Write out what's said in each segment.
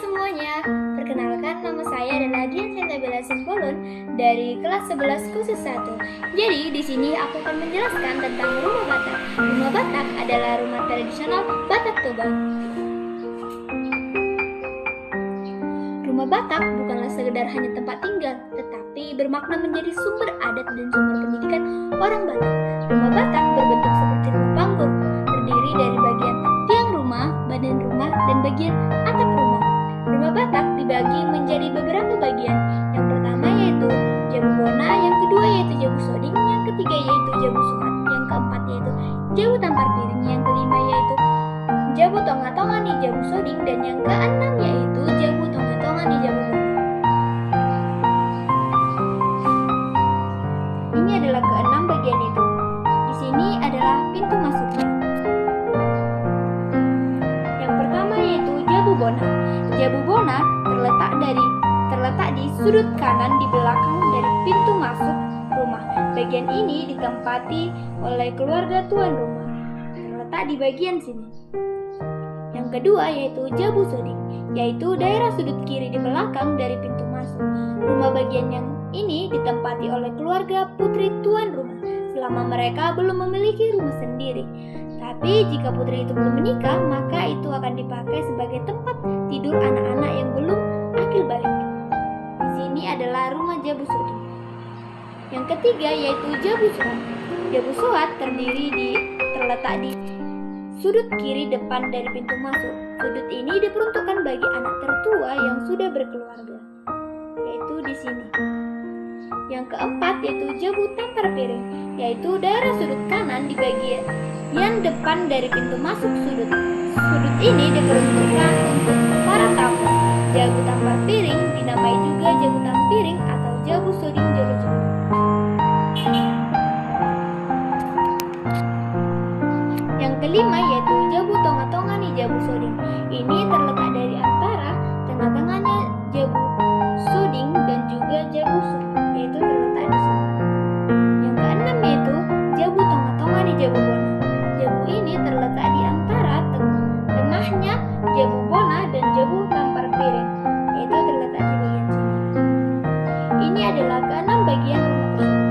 semuanya, perkenalkan nama saya adalah Dian Sentabela Simbolon dari kelas 11 khusus 1. Jadi di sini aku akan menjelaskan tentang rumah Batak. Rumah Batak adalah rumah tradisional Batak Toba. Rumah Batak bukanlah sekedar hanya tempat tinggal, tetapi bermakna menjadi sumber adat dan sumber pendidikan orang Batak. Rumah Batak berbentuk seperti rumah panggung, terdiri dari bagian tiang rumah, badan rumah, dan bagian atap rumah. Rumah Batak dibagi menjadi beberapa bagian. Yang pertama yaitu Jabu Bona, yang kedua yaitu Jabu Soding, yang ketiga yaitu Jabu Suat, yang keempat yaitu Jabu Tampar Piring, yang kelima yaitu Jabu Tonga-Tonga di Jabu Soding, dan yang keenam yaitu Jabu Tonga-Tonga di Jabu Bona. Ini adalah keenam bagian itu. Di sini adalah pintu masuknya. Yang pertama yaitu Jabu Bona. Jabu Bona terletak di sudut kanan di belakang dari pintu masuk rumah. Bagian ini ditempati oleh keluarga tuan rumah. Terletak di bagian sini. Yang kedua yaitu Jabu Soding, yaitu daerah sudut kiri di belakang dari pintu masuk. Rumah bagian yang ini ditempati oleh keluarga putri tuan rumah selama mereka belum memiliki rumah sendiri. Tapi jika putri itu belum menikah, maka itu akan dipakai sebagai tempat tidur anak-anak yang belum akil balik. Di sini adalah rumah Jabu Soding. Yang ketiga yaitu Jabu Suat. Jabu Suat terletak di sudut kiri depan dari pintu masuk. Sudut ini diperuntukkan bagi anak tertua yang sudah berkeluarga, yaitu di sini. Yang keempat yaitu Jabu Tampar Piring, yaitu daerah sudut kanan di bagian depan dari pintu masuk sudut. Sudut ini diperuntukkan untuk para tamu. Jabu Tampar Piring dinamai juga Jabu Tampiring atau Jabu Soding Jolo-Jolo. Yang kelima yaitu Jabu Tonga-Tonga di Jabu Soding. Ini terletak dari antara tengah-tengahnya Jabu Soding dan juga Jabu Suat, yaitu terletak di sini. Yang keenam yaitu Jabu Tonga-Tonga di Jabu Bona. Jabu ini terletak di antara tengahnya Jabu Bona dan Jabu Tampar Piring, yaitu terletak di bagian sini. Ini adalah keenam bagian rumah tersebut.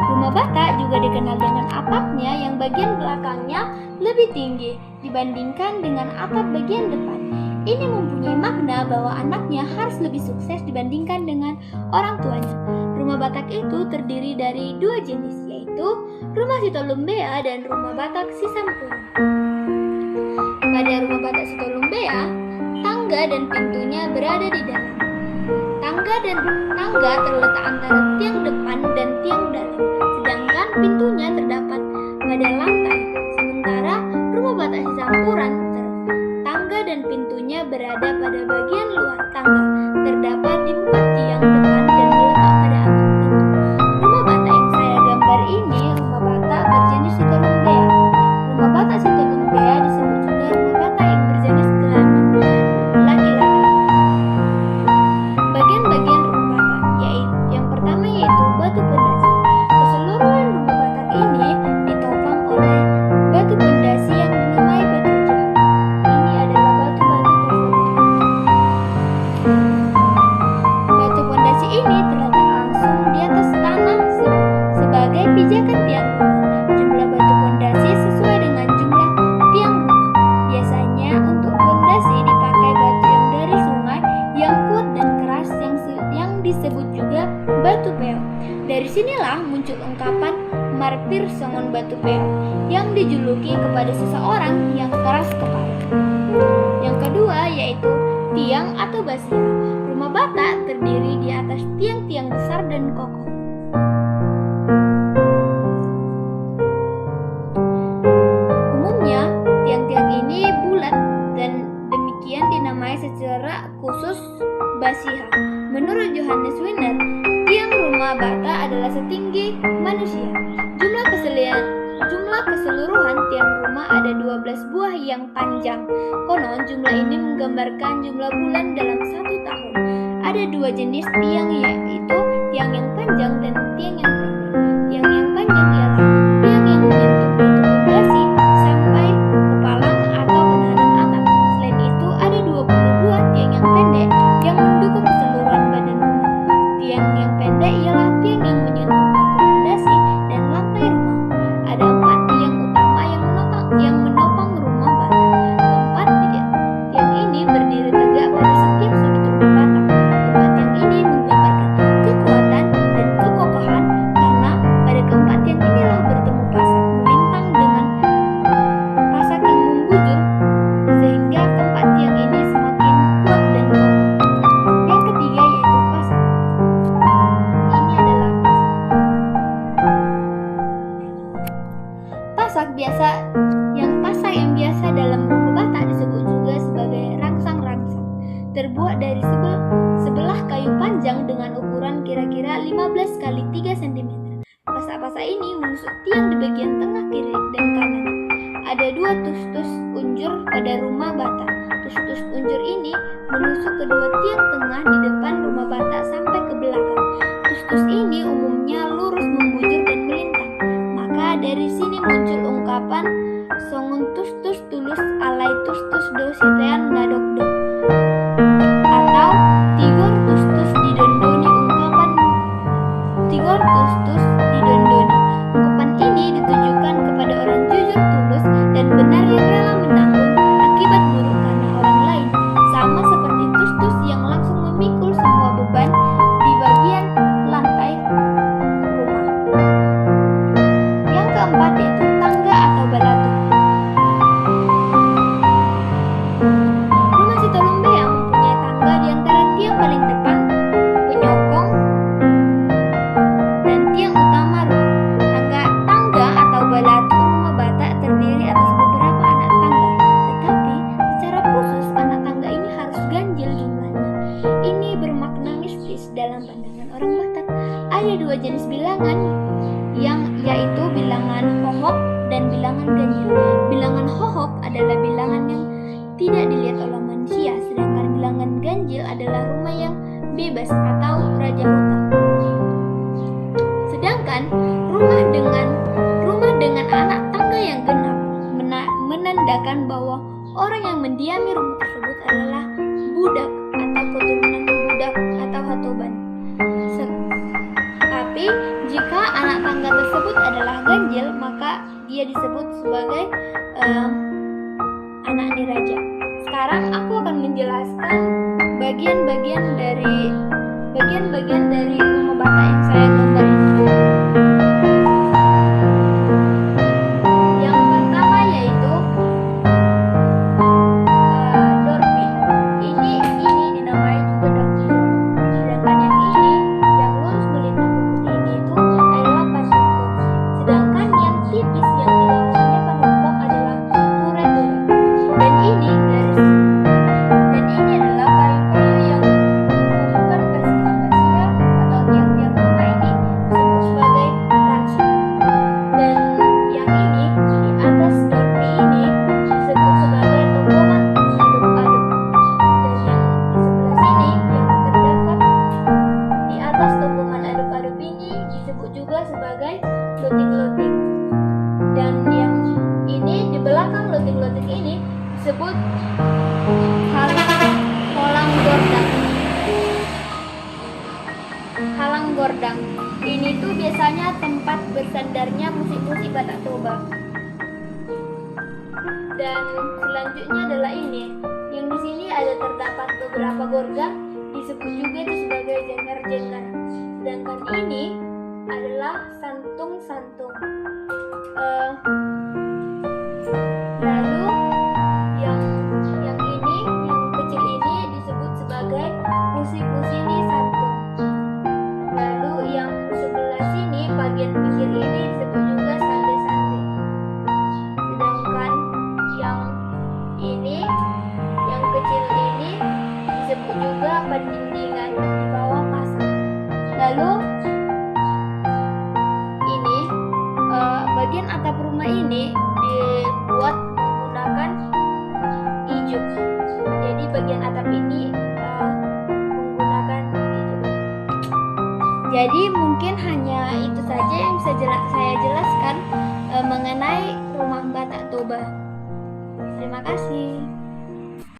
Rumah Batak juga dikenal dengan atapnya yang bagian belakangnya lebih tinggi dibandingkan dengan atap bagian depan. Ini mempunyai makna bahwa anaknya harus lebih sukses dibandingkan dengan orang tuanya. Rumah Batak itu terdiri dari dua jenis, yaitu rumah Sitolumbea dan rumah Batak Sisampurun. Pada rumah Batak Sitolumbea, tangga dan pintunya berada di dalam. Tangga terletak antara tiang depan dan tiang dalam, sedangkan pintunya terdapat pada lantai. Sementara rumah Batak Sisampuran, tangga dan pintunya berada pada bagian luar tangga, terdapat di muka tiang depan dan melekat pada ambang pintu. Rumah Batak yang saya gambar ini rumah Batak berjenis Sitolumbea. Rumah Batak Sitolumbea disebut juga rumah Batak yang berjenis kelamin laki-laki. Bagian-bagian rumah Batak yang pertama yaitu batu pondasi. Keseluruhan rumah Batak ini ditopang oleh batu pondasi yang dinamai batu jahat. Ini adalah batu-batu tersebut. Batu pondasi ini terletak langsung di atas tanah sebagai pijakan tiang rumah. Jumlah batu pondasi sesuai dengan jumlah tiang rumah. Biasanya untuk pondasi dipakai batu yang dari sungai yang kuat dan keras yang disebut juga batu peok. Dari sinilah muncul ungkapan martir songon batu peok yang dijuluki kepada seseorang yang keras kepala. Yang kedua yaitu tiang atau basia. Rumah Batak terdiri di atas tiang-tiang besar dan kokoh. Umumnya tiang-tiang ini bulat dan demikian dinamai secara khusus basiha. Menurut Johannes Wiener, tiang rumah Batak adalah setinggi manusia. Jumlah keseluruhan tiang rumah ada 12 buah yang panjang. Konon jumlah ini menggambarkan jumlah bulan dalam satu tahun. Ada dua jenis tiang, yaitu tiang yang panjang dan tiang yang pendek. Tiang yang panjang ialah tiang yang menyentuh pintu pondasi sampai ke palang atau penahan atap. pada rumah bata. Tus-tus unjur ini menusuk kedua tiang tengah di depan rumah bata sampai ke belakang. Tus-tus ini umumnya lurus membujur dan melintang. Maka dari sini muncul ungkapan songon tus-tus tulus alai tus-tus do sitean nadok-dok, atau tigor tus-tus didondoni ungkapan tigor tus-tus didondoni. Ungkapan ini ditujukan kepada orang jujur tulus dan benar yang rela menanggung akibat buruk karena orang lain, sama seperti tus-tus yang langsung memikul semua beban di bagian lantai rumah. Yang keempat yaitu tangga atau balatu. Rumah si Tolombeang mempunyai tangga di antara tiang paling depan, penyokong, dan tiang utama rumah. Tangga atau balatu rumah bata terdiri atas beberapa anak tangga, tetapi secara khusus anak tangga ini harus ganjil jumlahnya. Ini bermakna mistis dalam pandangan orang Batak. Ada dua jenis bilangan yaitu bilangan hohop dan bilangan ganjil. Bilangan hohop adalah bilangan yang tidak dilihat oleh manusia, sedangkan bilangan ganjil adalah rumah yang bebas atau raja hutan. Sedangkan rumah dengan anak tangga yang genap menandakan bahwa orang yang mendiami rumah tersebut adalah budak atau keturunan budak atau hatoban. Tapi jika anak tangga tersebut adalah ganjil, maka dia disebut sebagai anak niraja. Sekarang aku akan menjelaskan bagian-bagian dari rumah bata yang saya gambar ini. Yang pertama yaitu dorpi. Ini dinamai juga dorpi. Sedangkan yang ini yang lurus melintang seperti ini itu adalah pasungkong. Sedangkan yang tipis yang di bawahnya pasungkong adalah ture-ture. Dan ini adalah kayu-kayu yang bukan bersia-sia atau tiang-tiang rumah ini disebut sebagai ransu. Dan yang ini di atas dorpi ini disebut sebagai tongkongan aduk-aduk. Dan yang di sebelah sini yang terdapat di atas tongkongan aduk-aduk ini disebut juga sebagai loting-loting. Dan yang ini di belakang loting-loting ini disebut halang gordang. Ini tuh biasanya tempat bersandarnya musik-musik Batak Toba. Dan selanjutnya adalah ini. Yang di sini ada terdapat beberapa gorga, disebut juga itu sebagai jengkar-jengkar. Sedangkan ini adalah santung-santung. Lalu yang ini, yang kecil ini disebut sebagai pusi-pusini santung. Lalu yang sebelah sini bagian pinggir ini disebut juga sande-sande. Sedangkan yang ini, yang kecil ini disebut juga pendindingan di bawah pasang. Lalu ini bagian atap rumah ini dibuat menggunakan ijuk. Jadi bagian atap ini menggunakan ijuk. Jadi mungkin hanya itu saja yang bisa saya jelaskan mengenai rumah Batak Toba. Terima kasih.